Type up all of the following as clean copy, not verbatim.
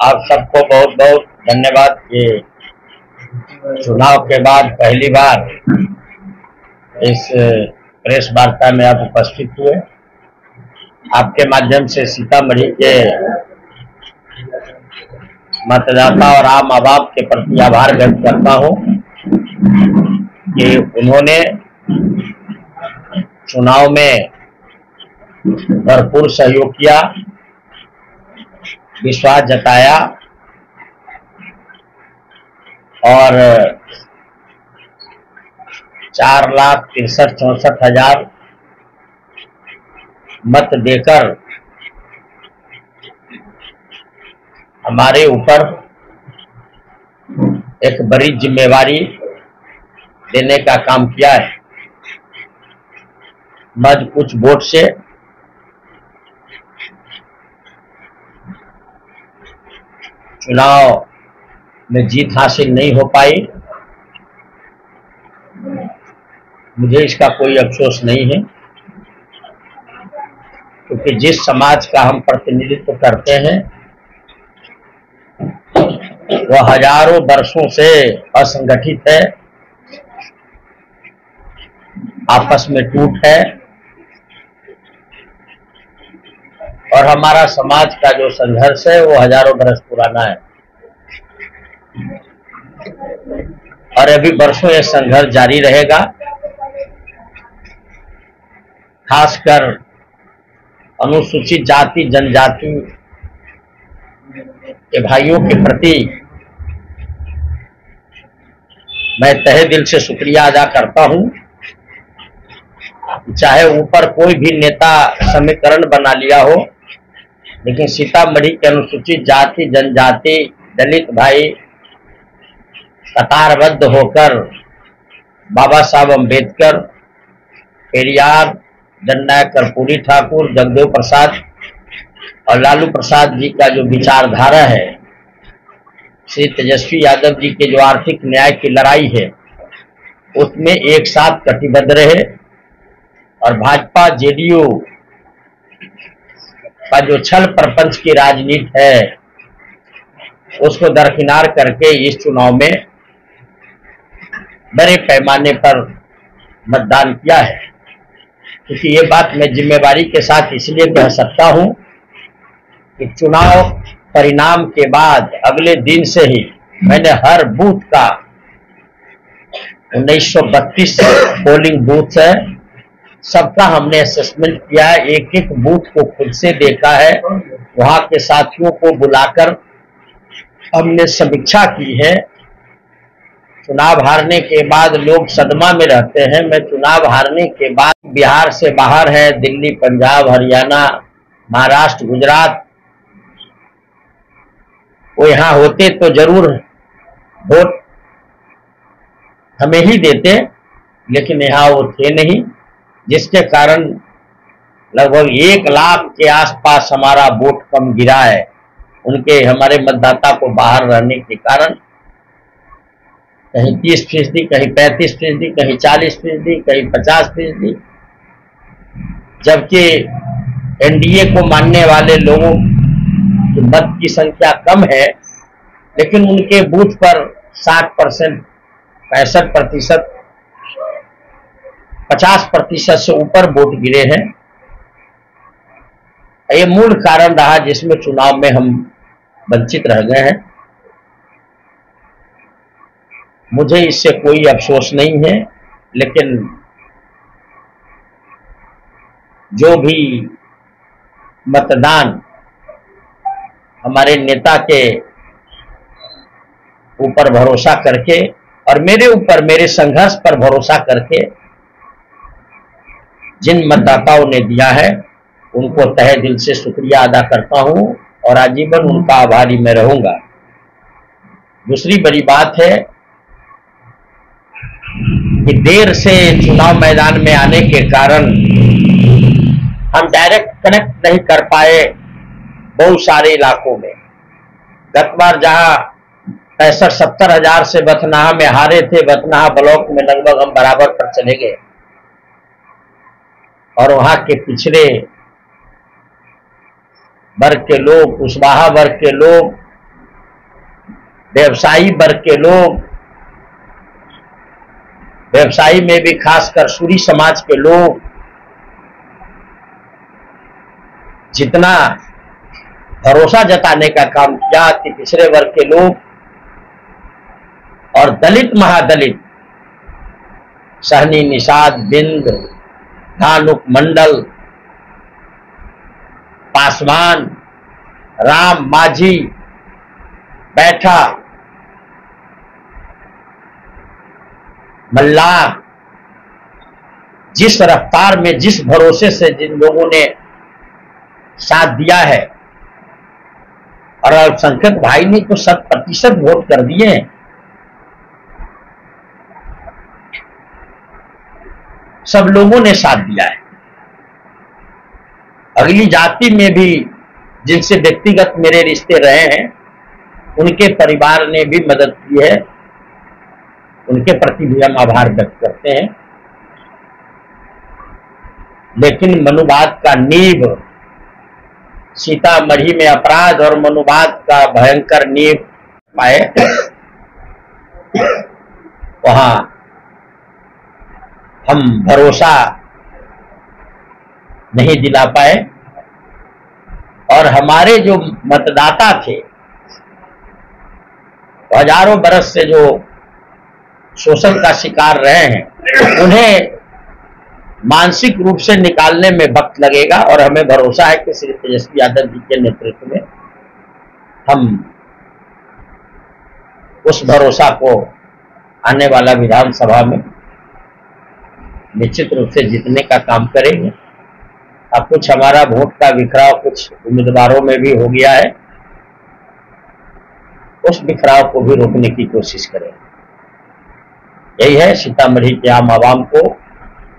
आप सबको बहुत बहुत धन्यवाद कि चुनाव के बाद पहली बार इस प्रेस वार्ता में आप उपस्थित हुए। आपके माध्यम से सीतामढ़ी के मतदाता और आम आबाद के प्रति आभार व्यक्त करता हूं कि उन्होंने चुनाव में भरपूर सहयोग किया, विश्वास जताया और 4,63,64,000 मत देकर हमारे ऊपर एक बड़ी जिम्मेवारी देने का काम किया है। महज कुछ वोट से चुनाव में जीत हासिल नहीं हो पाई। मुझे इसका कोई अफसोस नहीं है, क्योंकि जिस समाज का हम प्रतिनिधित्व करते हैं वह हजारों वर्षों से असंगठित है, आपस में टूट है और हमारा समाज का जो संघर्ष है वो हजारों वर्ष पुराना है और अभी वर्षों यह संघर्ष जारी रहेगा। खासकर अनुसूचित जाति जनजाति के भाइयों के प्रति मैं तहे दिल से शुक्रिया अदा करता हूं। चाहे ऊपर कोई भी नेता समीकरण बना लिया हो, लेकिन सीतामढ़ी के अनुसूचित जाति जनजाति दलित भाई कतारबद्ध होकर बाबा साहब अम्बेडकर, पेरियार, जननायक कर्पूरी ठाकुर, जगदेव प्रसाद और लालू प्रसाद जी का जो विचारधारा है, श्री तेजस्वी यादव जी के जो आर्थिक न्याय की लड़ाई है, उसमें एक साथ कटिबद्ध रहे और भाजपा जेडीयू का जो छल प्रपंच की राजनीति है उसको दरकिनार करके इस चुनाव में बड़े पैमाने पर मतदान किया है। क्योंकि ये बात मैं जिम्मेवारी के साथ इसलिए कह सकता हूं कि चुनाव परिणाम के बाद अगले दिन से ही मैंने हर बूथ का 1932 पोलिंग बूथ है, सबका हमने असेसमेंट किया है, एक एक बूथ को खुद से देखा है, वहां के साथियों को बुलाकर हमने समीक्षा की है। चुनाव हारने के बाद लोग सदमा में रहते हैं। मैं चुनाव हारने के बाद बिहार से बाहर है, दिल्ली, पंजाब, हरियाणा, महाराष्ट्र, गुजरात, वो यहाँ होते तो जरूर वोट हमें ही देते, लेकिन यहाँ वो थे नहीं, जिसके कारण लगभग 1 लाख के आसपास हमारा वोट कम गिरा है। उनके हमारे मतदाता को बाहर रहने के कारण कहीं 30%, कहीं 35%, कहीं 40%, कहीं 50%, जबकि एनडीए को मानने वाले लोगों की मत की संख्या कम है, लेकिन उनके बूथ पर 60%, 65%, 50% से ऊपर वोट गिरे हैं। ये मूल कारण रहा जिसमें चुनाव में हम वंचित रह गए हैं। मुझे इससे कोई अफसोस नहीं है, लेकिन जो भी मतदान हमारे नेता के ऊपर भरोसा करके और मेरे ऊपर, मेरे संघर्ष पर भरोसा करके जिन मतदाताओं ने दिया है, उनको तहे दिल से शुक्रिया अदा करता हूं और आजीवन उनका आभारी मैं रहूंगा। दूसरी बड़ी बात है कि देर से चुनाव मैदान में आने के कारण हम डायरेक्ट कनेक्ट नहीं कर पाए बहुत सारे इलाकों में। गत बार जहां 65-70 हजार से बथनाहा में हारे थे, बथनाहा ब्लॉक में लगभग हम बराबर पर चले गए और वहां के पिछड़े वर्ग के लोग, कुशवाहा वर्ग के लोग व्यवसायी वर्ग के लोग, व्यवसायी में भी खासकर सूरी समाज के लोग जितना भरोसा जताने का काम किया कि पिछड़े वर्ग के लोग और दलित महादलित सहनी, निषाद, बिंद, धानुक, मंडल, पासवान, राम, माझी, बैठा, मल्लाह, जिस रफ्तार में, जिस भरोसे से जिन लोगों ने साथ दिया है, और अल्पसंख्यक भाई ने तो 100% वोट कर दिए हैं। सब लोगों ने साथ दिया है। अगली जाति में भी जिनसे व्यक्तिगत मेरे रिश्ते रहे हैं, उनके परिवार ने भी मदद की है, उनके प्रति भी हम आभार व्यक्त करते हैं। लेकिन मनुवाद का नींव, सीतामढ़ी में अपराध और मनुवाद का भयंकर नींव पाए, वहां हम भरोसा नहीं दिला पाए, और हमारे जो मतदाता थे, हजारों बरस से जो शोषण का शिकार रहे हैं, उन्हें मानसिक रूप से निकालने में वक्त लगेगा। और हमें भरोसा है कि श्री तेजस्वी यादव जी के नेतृत्व में हम उस भरोसा को आने वाला विधानसभा में निश्चित रूप से जीतने का काम करेंगे। अब कुछ हमारा वोट का बिखराव कुछ उम्मीदवारों में भी हो गया है, उस बिखराव को भी रोकने की कोशिश करेंगे। यही है। सीतामढ़ी के आम आवाम को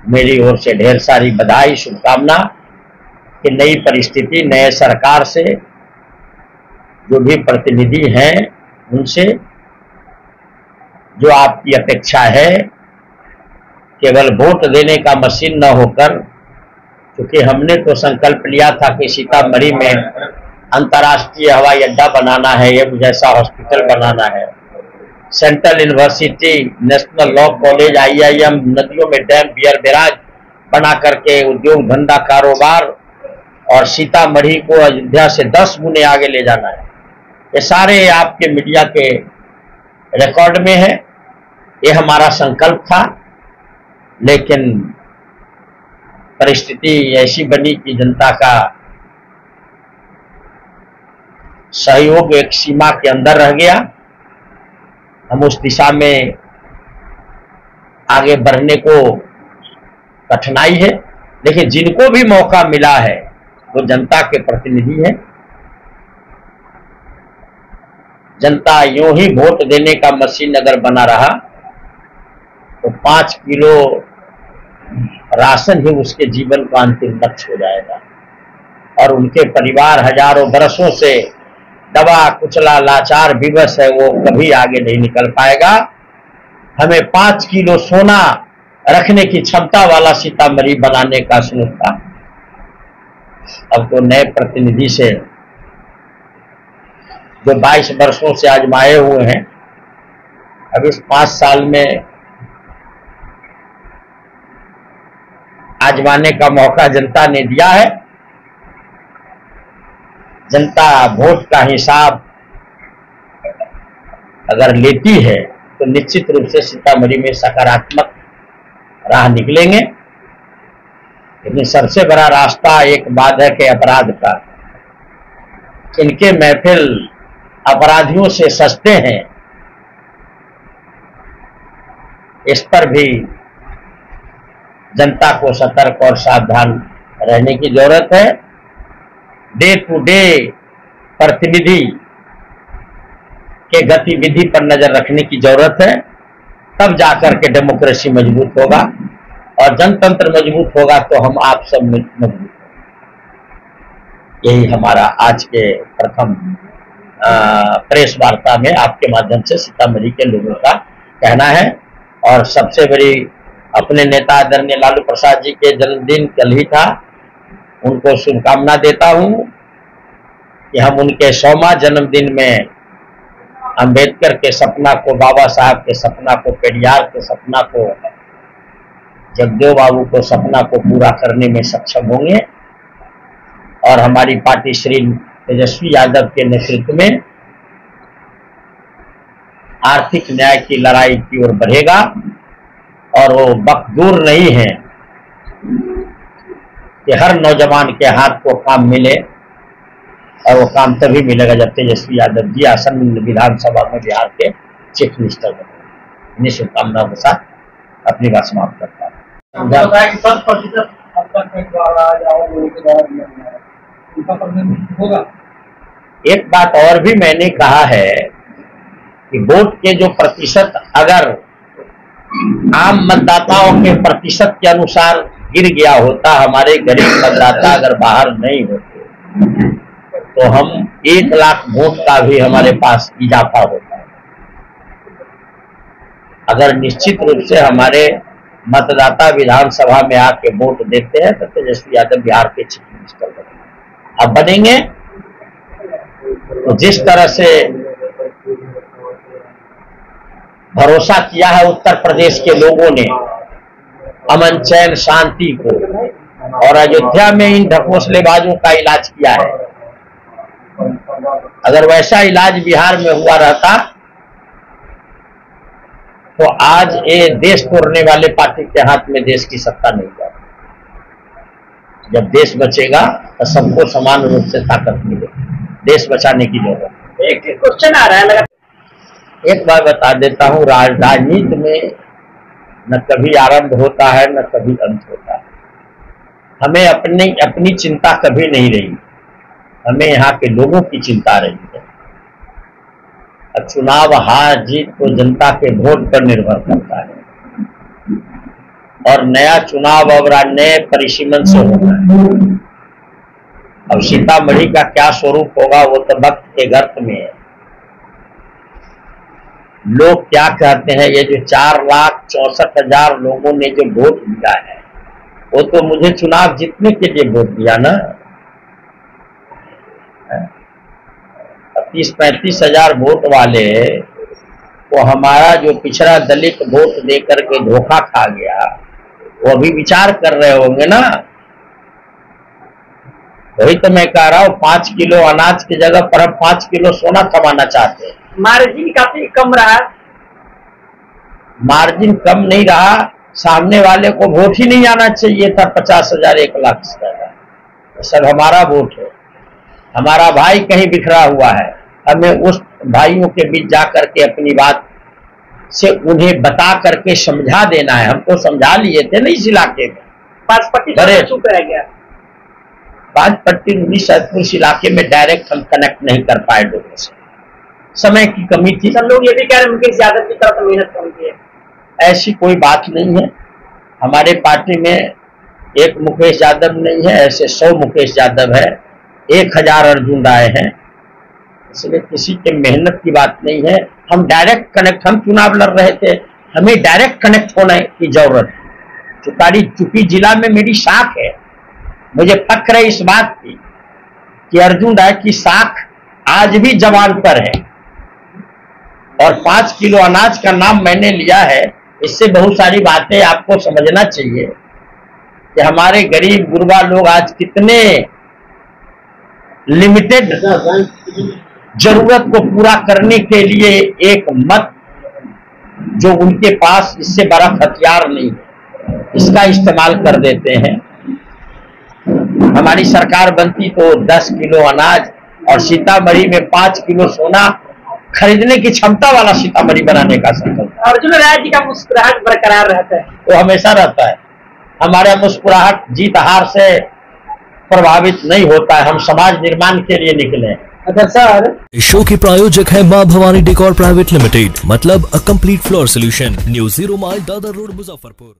मेरी ओर से ढेर सारी बधाई, शुभकामना कि नई परिस्थिति, नए सरकार से जो भी प्रतिनिधि हैं, उनसे जो आपकी अपेक्षा है, केवल वोट देने का मशीन न होकर, क्योंकि हमने तो संकल्प लिया था कि सीतामढ़ी में अंतर्राष्ट्रीय हवाई अड्डा बनाना है, एम्स जैसा हॉस्पिटल बनाना है, central university, national law college, IIM, नदियों में डैम, बियर बैराज बना करके उद्योग धंधा कारोबार, और सीतामढ़ी को अयोध्या से 10 गुने आगे ले जाना है। ये सारे आपके मीडिया के रिकॉर्ड में है। ये हमारा संकल्प था, लेकिन परिस्थिति ऐसी बनी कि जनता का सहयोग एक सीमा के अंदर रह गया। हम उस दिशा में आगे बढ़ने को कठिनाई है, लेकिन जिनको भी मौका मिला है वो जनता के प्रतिनिधि हैं। जनता यूं ही वोट देने का मशीन अगर बना रहा तो 5 किलो राशन ही उसके जीवन का अंतिम लक्ष्य हो जाएगा, और उनके परिवार हजारों बरसों से दबा कुचला लाचार विवश है, वो कभी आगे नहीं निकल पाएगा। हमें 5 किलो सोना रखने की क्षमता वाला सीतामढ़ी बनाने का सोच था। अब तो नए प्रतिनिधि से जो 22 वर्षों से आजमाए हुए हैं, अब इस 5 साल में आजमाने का मौका जनता ने दिया है। जनता वोट का हिसाब अगर लेती है तो निश्चित रूप से सीतामढ़ी में सकारात्मक राह निकलेंगे। लेकिन सबसे बड़ा रास्ता एक बाधक है अपराध का। इनके महफिल अपराधियों से सस्ते हैं, इस पर भी जनता को सतर्क और सावधान रहने की जरूरत है। डे टू डे प्रतिनिधि के गतिविधि पर नजर रखने की जरूरत है, तब जाकर के डेमोक्रेसी मजबूत होगा, और जनतंत्र मजबूत होगा तो हम आप सब मजबूत होंगे। यही हमारा आज के प्रथम प्रेस वार्ता में आपके माध्यम से सीतामढ़ी के लोगों का कहना है। और सबसे बड़ी, अपने नेता आदरणीय लालू प्रसाद जी के जन्मदिन कल ही था, उनको शुभकामना देता हूं कि हम उनके 100वां जन्मदिन में अंबेडकर के सपना को, बाबा साहब के सपना को, पेरियार के सपना को, जगदेव बाबू को सपना को पूरा करने में सक्षम होंगे और हमारी पार्टी श्री तेजस्वी यादव के नेतृत्व में आर्थिक न्याय की लड़ाई की ओर बढ़ेगा। और वो वक्त दूर नहीं है कि हर नौजवान के हाथ को काम मिले, और वो काम तभी मिलेगा जब तेजस्वी यादव जी आसन्न विधानसभा में बिहार के चीफ मिनिस्टर बने। इन्हीं शुभकामनाओं के साथ अपनी बात समाप्त करता हूँ। एक बात और भी मैंने कहा है कि वोट के जो प्रतिशत अगर आम मतदाताओं के प्रतिशत के अनुसार गिर गया होता, हमारे गरीब मतदाता अगर बाहर नहीं होते, तो हम 1 लाख वोट का भी हमारे पास इजाफा होता है। अगर निश्चित रूप से हमारे मतदाता विधानसभा में आके वोट देते हैं तो तेजस्वी यादव बिहार के चीफ मिनिस्टर बनेंगे। अब बनेंगे तो जिस तरह से भरोसा किया है उत्तर प्रदेश के लोगों ने अमन चैन शांति को, और अयोध्या में इन ढकोसलेबाजों का इलाज किया है, अगर वैसा इलाज बिहार में हुआ रहता तो आज ये देश तोड़ने वाले पार्टी के हाथ में देश की सत्ता नहीं जाती। जब देश बचेगा तो सबको समान रूप से ताकत मिलेगी, देश बचाने की जरूरत। एक क्वेश्चन आ रहा है, एक बार बता देता हूँ, राजनीति में न कभी आरंभ होता है न कभी अंत होता है। हमें अपनी चिंता कभी नहीं रही, हमें यहाँ के लोगों की चिंता रही है। चुनाव हार जीत तो जनता के वोट पर निर्भर करता है, और नया चुनाव अब नए परिसीमन से होगा। अब सीतामढ़ी का क्या स्वरूप होगा वो तो वक्त के गर्त में है। लोग क्या कहते हैं, ये जो 4,64,000 लोगों ने जो वोट दिया है, वो तो मुझे चुनाव जीतने के लिए वोट दिया ना। 30-35 हजार वोट वाले को हमारा जो पिछड़ा दलित वोट देकर के धोखा खा गया, वो अभी विचार कर रहे होंगे ना। वही तो मैं कह रहा हूँ, 5 किलो अनाज की जगह पर हम 5 किलो सोना कमाना चाहते हैं। मार्जिन काफी कम रहा, मार्जिन कम नहीं रहा, सामने वाले को वोट ही नहीं आना चाहिए था। 50,000 1 लाख सब हमारा वोट है, हमारा भाई कहीं बिखरा हुआ है, हमें उस भाइयों के बीच जाकर के अपनी बात से उन्हें बता करके समझा देना है। हम तो समझा लिए थे ना इस इलाके में, 5 पट्टी चुप रह गया। 5 पट्टी इस इलाके में डायरेक्ट हम कनेक्ट नहीं कर पाए लोगों से, समय की कमी थी। सब लोग ये भी कह रहे हैं मुकेश यादव की तरफ मेहनत कम की है। ऐसी कोई बात नहीं है, हमारे पार्टी में एक मुकेश यादव नहीं है, ऐसे 100 मुकेश यादव है, 1000 अर्जुन राय हैं। इसलिए किसी के मेहनत की बात नहीं है। हम डायरेक्ट कनेक्ट, हम चुनाव लड़ रहे थे, हमें डायरेक्ट कनेक्ट होने की जरूरत है। चूंकि जिला में मेरी साख है, मुझे फक्र है इस बात की कि अर्जुन राय की साख आज भी जवान पर है, और 5 किलो अनाज का नाम मैंने लिया है। इससे बहुत सारी बातें आपको समझना चाहिए कि हमारे गरीब गुरबा लोग आज कितने लिमिटेड जरूरत को पूरा करने के लिए एक मत जो उनके पास इससे बड़ा हथियार नहीं है, इसका इस्तेमाल कर देते हैं। हमारी सरकार बनती तो 10 किलो अनाज और सीतामढ़ी में 5 किलो सोना खरीदने की क्षमता वाला सीतामढ़ी बनाने का संकल्प। अर्जुन राय जी का मुस्कुराहट बरकरार रहता है, वो हमेशा रहता है। हमारा मुस्कुराहट जीत हार से प्रभावित नहीं होता है, हम समाज निर्माण के लिए निकले हैं। अच्छा सर, इस शो के प्रायोजक है मां भवानी डेकोर प्राइवेट लिमिटेड, मतलब a complete floor solution, new 0 mile Dadar road, Muzaffarpur.